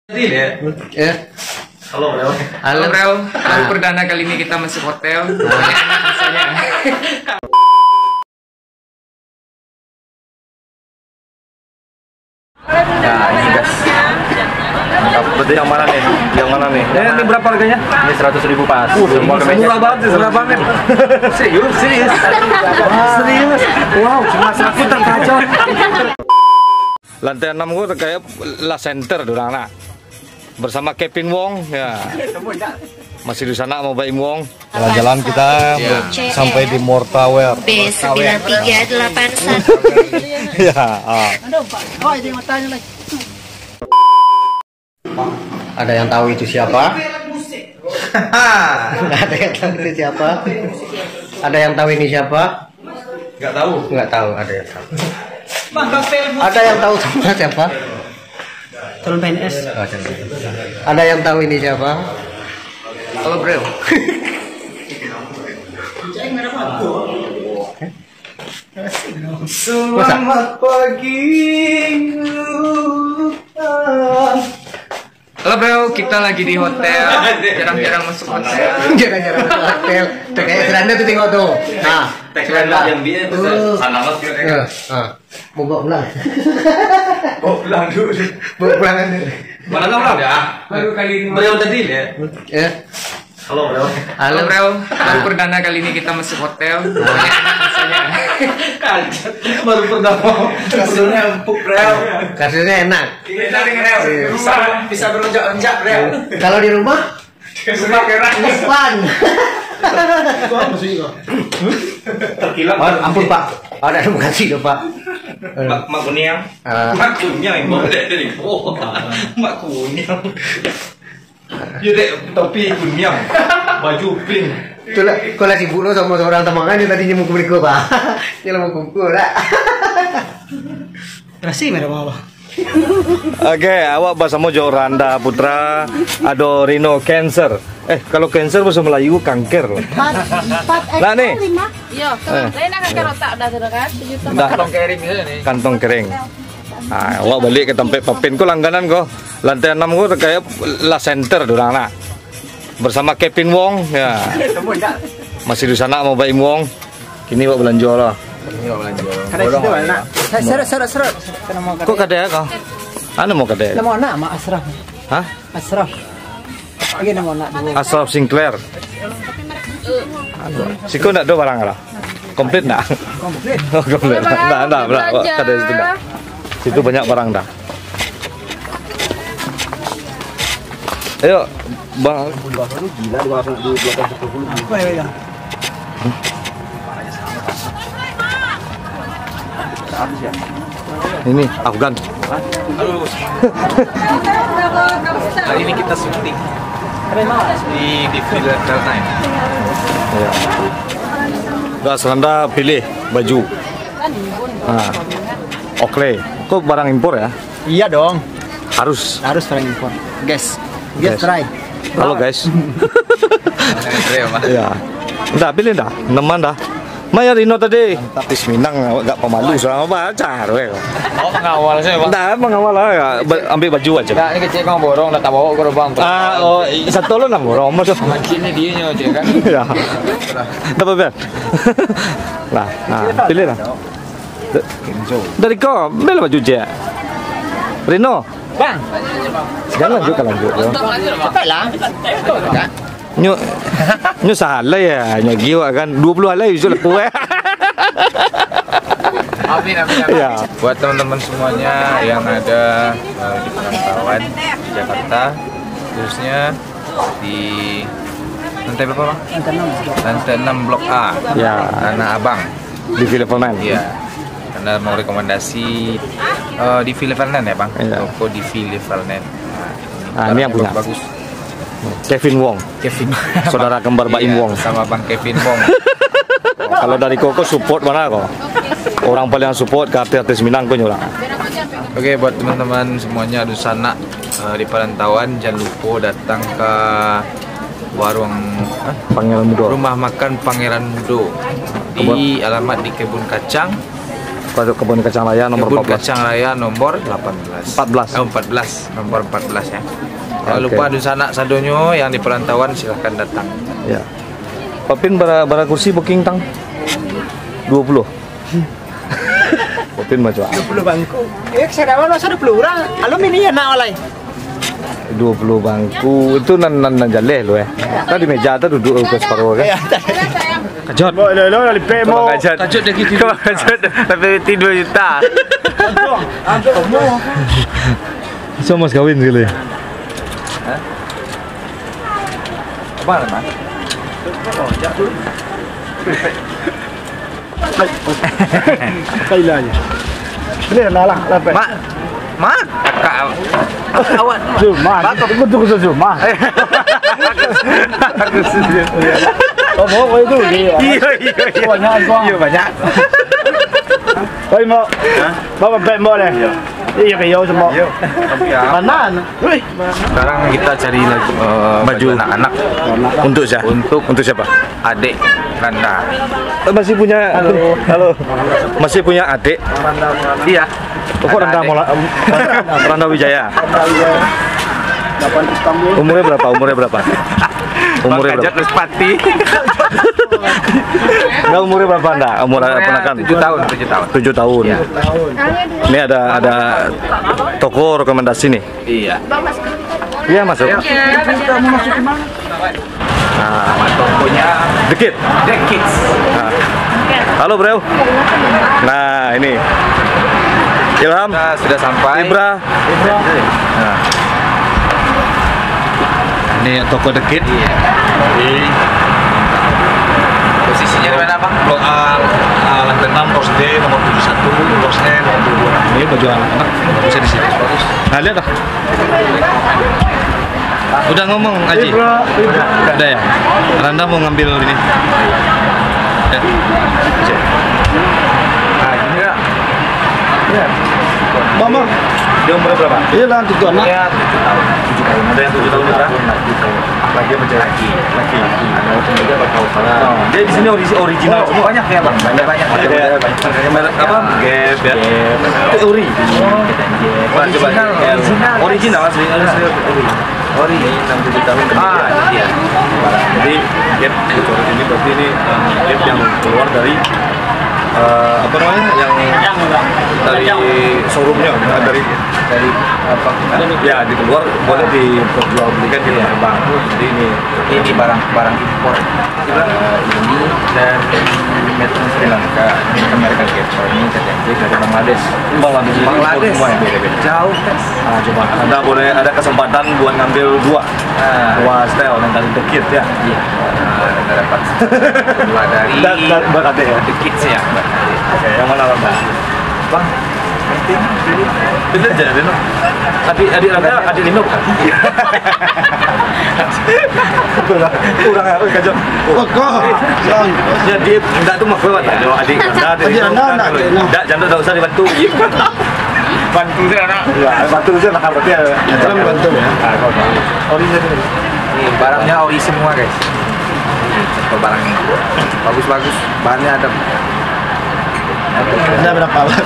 Ya. Halo Brel. Halo Brel. Baru perdana kali ini kita masuk hotel. Enak rasanya. Nah ini guys. Berarti yang mana nih? Yang mana nih? Ini berapa harganya? Ini 100.000 pas. Murah banget, murah banget. Serius? Serius. Serius. Wow, cuma aku terkacau. Lantai 6 gua kayak La Center dorang nak. Bersama Kevin Wong ya. Masih di sana mau Baim Wong. Jalan-jalan kita sampai di Mortaware. B9381. Ya. Ada yang tahu itu siapa? Ada yang tahu itu siapa? Ada yang tahu ini siapa? Enggak tahu. Nggak tahu. Ada yang tahu. Ada yang tahu sama siapa? Calon PNS. Ada yang tahu ini siapa? Halo Brel. Selamat pagi. Halo Brel, kita lagi di hotel. Jarang-jarang masuk hotel. Jangan-jangan masuk hotel. Tuh kayak seranda tuh tengok tuh. Nah, seranda yang dia itu sana mas kita. Mau bawa pulang. Oh, pulang dulu. Bawa pulang aja. Mana pulang ya? Baru kali ini. Brel tadi ya. Ya. Halo Brel. Halo Brel. Baru perdana kali ini kita masuk hotel. Enak rasanya. Baru pertama. Kasurnya empuk Brel. Kasurnya enak. Bisa beronjak-onjak Brel. Kalau di rumah? Depan. Terkilat. Ampun Pak. Ada yang kasih dong Pak. Mak kunyang. Mak kunyang yang bawa dari Mak kunyang. Ya dek, topi kunyang, baju pink. Itulah, kau lagi sibuk sama seorang teman kan yang tadinya mau kumpul Pak. Dia mau kumpul lah. Terasi merah bawah. Oke, awak bahasa Mojo Randa Putra, ado Rino Cancer. Kalau cancer bahasa Melayu kanker loh. Nah nih. Iya, lain akan kerotak udah kan? Kantong kering nih. Kantong kering. Nah, awak balik ke tempat papin ko langganan ko. Lantai 6 ko kayak La Center dorang nak. Bersama Kevin Wong ya. Masih di sana mau Baim Wong. Kini awak belanja lah. Seret. Kok kada ya kau? Anu mau kada? Nama anak Mak Asraf. Hah? Asraf. Lagi nama anak dulu. Asraf Sinclair. Siko ndak do barang lah. Komplit ndak? Komplit. Oh, komplit. Ndak, kada situ ndak. Situ banyak barang dah. Ayo, Bang. Ini Afgan. Hari ini kita syuting di Villa Carnine. Ya. Gak seranda pilih baju. Nah, Oakley. Kok barang impor ya? Iya dong. Harus. Barang impor. Guys. Guys. Try. Halo guys. Ya. Udah pilih dah. Neman dah. Maya Rino tadi. Tis Minang gak pemalu selama pacar weh. Oh, pengawal saya, Bang. Nah, mengawal ya. Ambil baju aja. Enggak, ini kecil Bang borong dah tak bawa ke Bang. Satu lo nang borong mas. Sini dia nya aja kan. Ya. Dapat ber. Nah, pilih lah. Dari kau, beli baju je. Rino. Bang. Jangan lanjut. Cepat lah. Nyu salah ya, nyagi kan 20 halai sudah kue. Amin. Ya. Buat teman-teman semuanya yang ada di perantauan Jakarta, khususnya di lantai berapa Bang? Lantai 6 Blok A. Ya. Tanah Abang. Di Filipina. Iya. Anda mau rekomendasi di Filipina ya Bang? Iya. Toko di Filipina. Nah, ini yang punya. Bagus. Kevin Wong. Kevin. Saudara kembar Baim Iya, Wong. sama Bang Kevin Wong. Kalau dari Koko support mana kok? Orang paling support ke artis Minang kok nyurang. Oke, buat teman-teman semuanya di sana di perantauan, jangan lupa datang ke warung Pangeran Mudo. Rumah Makan Pangeran Mudo di alamat di Kebun Kacang Kebun Kacang Raya nomor Kebun 14. Kacang Raya nomor 18. 14. Oh, 14. Nomor 14 ya. Jangan Oke. lupa Dusun Anak Sadonyo yang di perantauan silahkan datang. Ya. Papin bara kursi booking tang 20. Papin mah coba. 20 bangku. Saya dapat masa 20 orang. Alumni ya nak oleh. 20 bangku itu nan jaleh lo ya. Tadi meja tuh duduk ke separuh kan. Kajot. Boleh lo lipe mo. Kajot. Kajut dah gitu. Kajot. Tapi 2 juta. So mas kawin sekali. Apa nama? Kailanya. Ini lah lipe. Mak, kakak awak. Zuma. Betul ke Zuma. Oh, mau itu dia. Iya. Banyak. banyak. Oi mo. Bawa beg mo le. Iya kayo semua. Mana? Wih. Sekarang kita cari lagi baju anak-anak Untuk siapa? Untuk siapa? adik Randa. Masih punya halo. Masih punya adik. Iya. Kok Randa adik. Mola Randa Wijaya. Umurnya berapa? Umurnya berapa? Umurnya Kajat berapa? Lespati. Enggak, umurnya berapa Anda? Umur ponakan? 7 tahun, 7 tahun. 7 tahun. Iya. Ini ada toko rekomendasi nih. Iya. Iya, masuk. Nama tokonya Dikit. The Kids. Nah. Halo, Bro. Nah, ini. Ilham, Kita sudah sampai. Ibra. Nah. Ini toko Dikit. Iya. Posisinya di mana, Bang? Blok A, lantai 6, pos D nomor 71, pos E nomor 22. Ini baju anak-anak bisa di sini. Bagus. Nah, lihat lah. Udah ngomong Aji? Udah ya? Randa mau ngambil ini. Ya. Nah, gini ya. Mama. Dia umurnya berapa? Iya lah itu anak. Iya, 7 tahun. 7 tahun. Ada yang 7 tahun berapa? Lagi apa laki? Laki. Ada juga bakal salah. Dia di sini original semua. Banyak ya, Bang. Banyak. Merek apa? Gap ya. Ori. Original. Original asli. Ori 67 tahun. Iya. Jadi gap bocoran ini berarti ini gap yang keluar dari apa namanya yang dari showroomnya, dari apa? ya di keluar boleh diperjualbelikan di luar bank. Jadi Ini barang impor. Ini dan Metro Sri Lanka. Ini American Gap. Ini TTNJ dari Bangladesh. Bangladesh semua yang beda-beda. Jauh kan? Nah, coba Anda boleh ada kesempatan buat ngambil dua style yang tadi Dikit ya. Iya. Kita dapat dua dari Buat adik ya. The Kids ya. Oke, yang mana Randa? Bang, penting pilih. Bener aja, Rino. Adik Randa, adik Rino kan? Kurang apa kacau? Oh, kok. Ya dia enggak tuh mah kuat ya. Adik Randa, adik Adik Randa, Rino. enggak. Enggak, jangan enggak usah dibantu. Bantu sih anak. Ya, bantu saja lah berarti ya. Jangan bantu ya. Ini barangnya ori semua guys. Ini contoh barangnya. Bagus-bagus. Bahannya ada. Ada berapa? Ada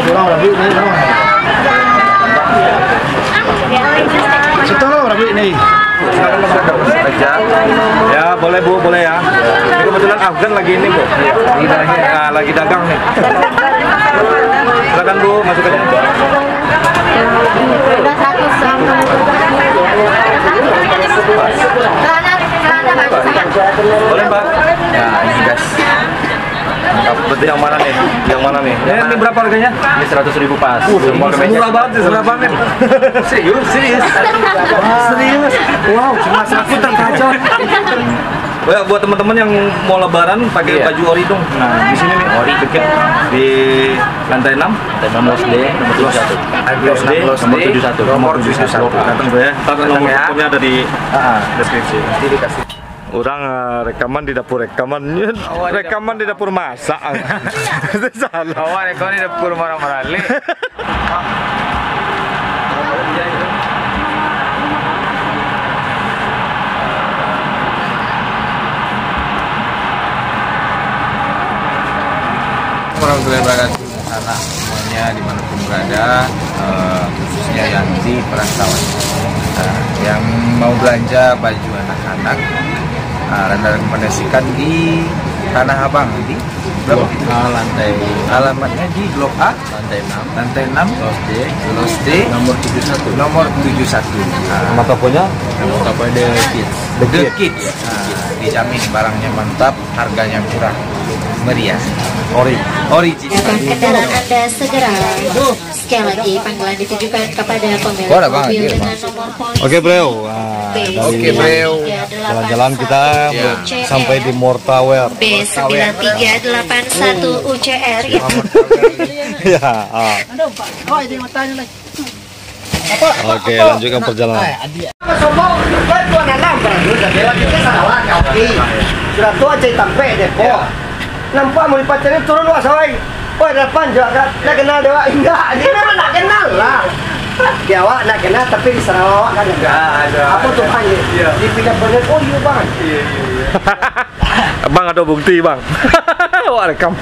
orang lebih ini orang. Setelah orang lebih ini. Aja. Ya, boleh Bu, boleh ya. Ini kebetulan Afgan lagi ini, Bu. Lagi dagang nih. Silakan Bu, masuk aja. Boleh, Pak. Nah, ini guys. Berarti yang mana nih? Yang mana nih? Ini berapa harganya? Ini 100.000 pas. Murah banget, murah banget. Serius? Serius. Wow, cuma Aku terkacau. Ya, buat teman-teman yang mau lebaran pakai Iya. baju ori dong. Nah, di sini nih ori Dikit di lantai 6. Nomor SD, nomor 71. nomor 71. Nomor 71. Datang Bu ya. Ntar nomor Datang ya. teleponnya ada di deskripsi. Nanti dikasih. Orang rekaman di dapur rekaman, rekaman di dapur masak. Salah. Awak kau ni dapur marah-marah le. warahmatullahi wabarakatuh. Anak semuanya dimanapun berada, khususnya yang di perantauan. Yang mau belanja baju anak-anak, Anda rekomendasikan di Tanah Abang di berapa? Lantai Alamatnya di Blok A, lantai 6, Los D, nomor 71. Nama tokonya? nama tokonya The Kids. Dijamin barangnya mantap, harganya murah, meriah, original. Datang kendaraan Anda segera. Sekali lagi panggilan ditujukan kepada pemilik Oh, ada banget, mobil iya, dengan nomor polisi Oke bro, Oke, bro. jalan-jalan kita Ya. sampai di Mortawel. B9381 UCR ya. Ya. Oke, lanjutkan perjalanan. Sombong, kan tuan alam beradu adalah kita salah kopi. Sudah tua cai tampe depo. Nampak mau dipacarin turun luas sawai. Oh, depan juga nak kenal dewa enggak. Dia memang nak kenal lah. Dia awak nak kenal tapi di Sarawak kan enggak. Apa tuh hanya di pindah bener. Oh iya bang. Bang ada bukti bang. Wah rekam.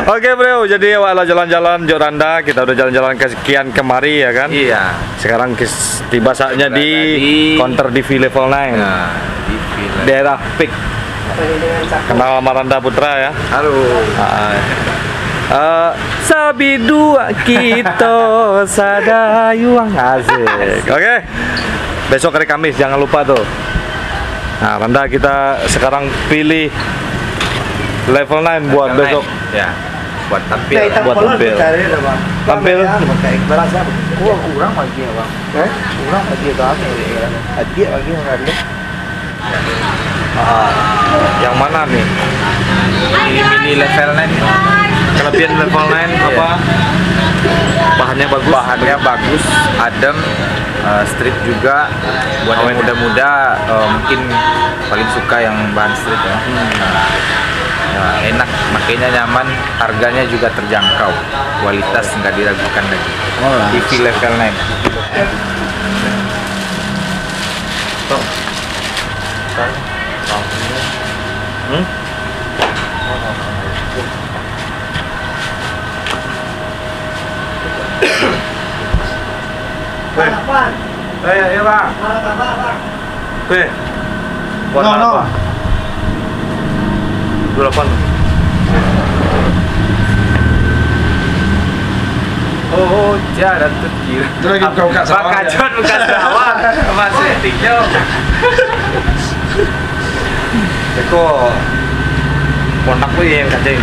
Oke bro, jadi walau jalan-jalan Joranda, kita udah jalan-jalan kesekian kemari ya kan? Iya. Sekarang tiba saatnya di counter DV level 9. Nah, di film. Daerah Pik. Kenal sama Randa Putra ya? Halo. Sabi dua kita sadayuang asik. Oke. Besok hari Kamis jangan lupa tuh. Nah, Randa kita sekarang pilih level 9 buat besok. Ya, buat tampil. Buat tampil. Tampil. Kurang lagi ya bang. Kurang lagi itu apa ya? Hadiah lagi yang ada. Yang mana nih? Ini level 9. Kelebihan level 9 apa? Bahannya bagus. Bahannya bagus, adem, street juga. Buat yang muda-muda mungkin paling suka yang bahan street ya. Enak, makanya nyaman, harganya juga terjangkau, kualitas nggak diragukan lagi. TV level 9. Iya bang. Buat apa? 28. Oh, jarang terkira. Itu lagi buka sawah. Bakajon bukan sawah, masih tinggal. Eko kontak gue yang kacang.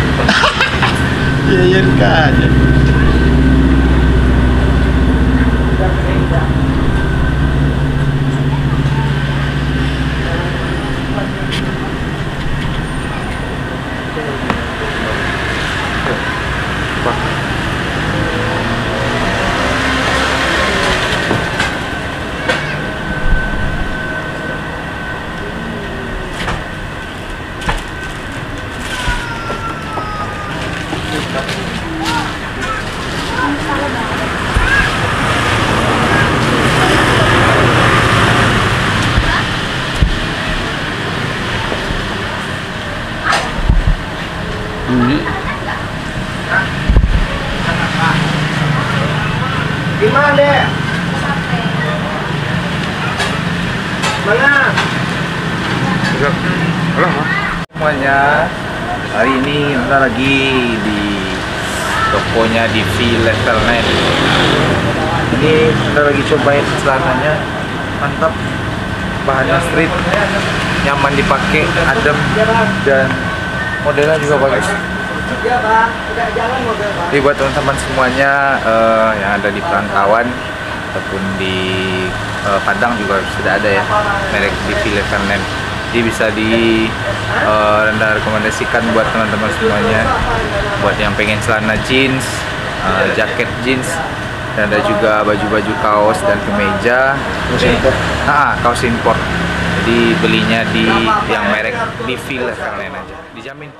Iya kan. Gimana deh? Mana? Semuanya, hari ini kita lagi di tokonya di V level 9. Ini kita lagi cobain celananya, mantap, bahannya street, nyaman dipakai, adem, dan modelnya juga bagus. Jadi buat teman-teman semuanya yang ada di perantauan ataupun di Padang juga sudah ada ya merek DV level 9. Jadi bisa Anda rekomendasikan buat teman-teman semuanya, buat yang pengen celana jeans, jaket jeans, dan ada juga baju-baju kaos dan kemeja. Kaos impor. Jadi belinya di yang merek DV level 9 aja, dijamin.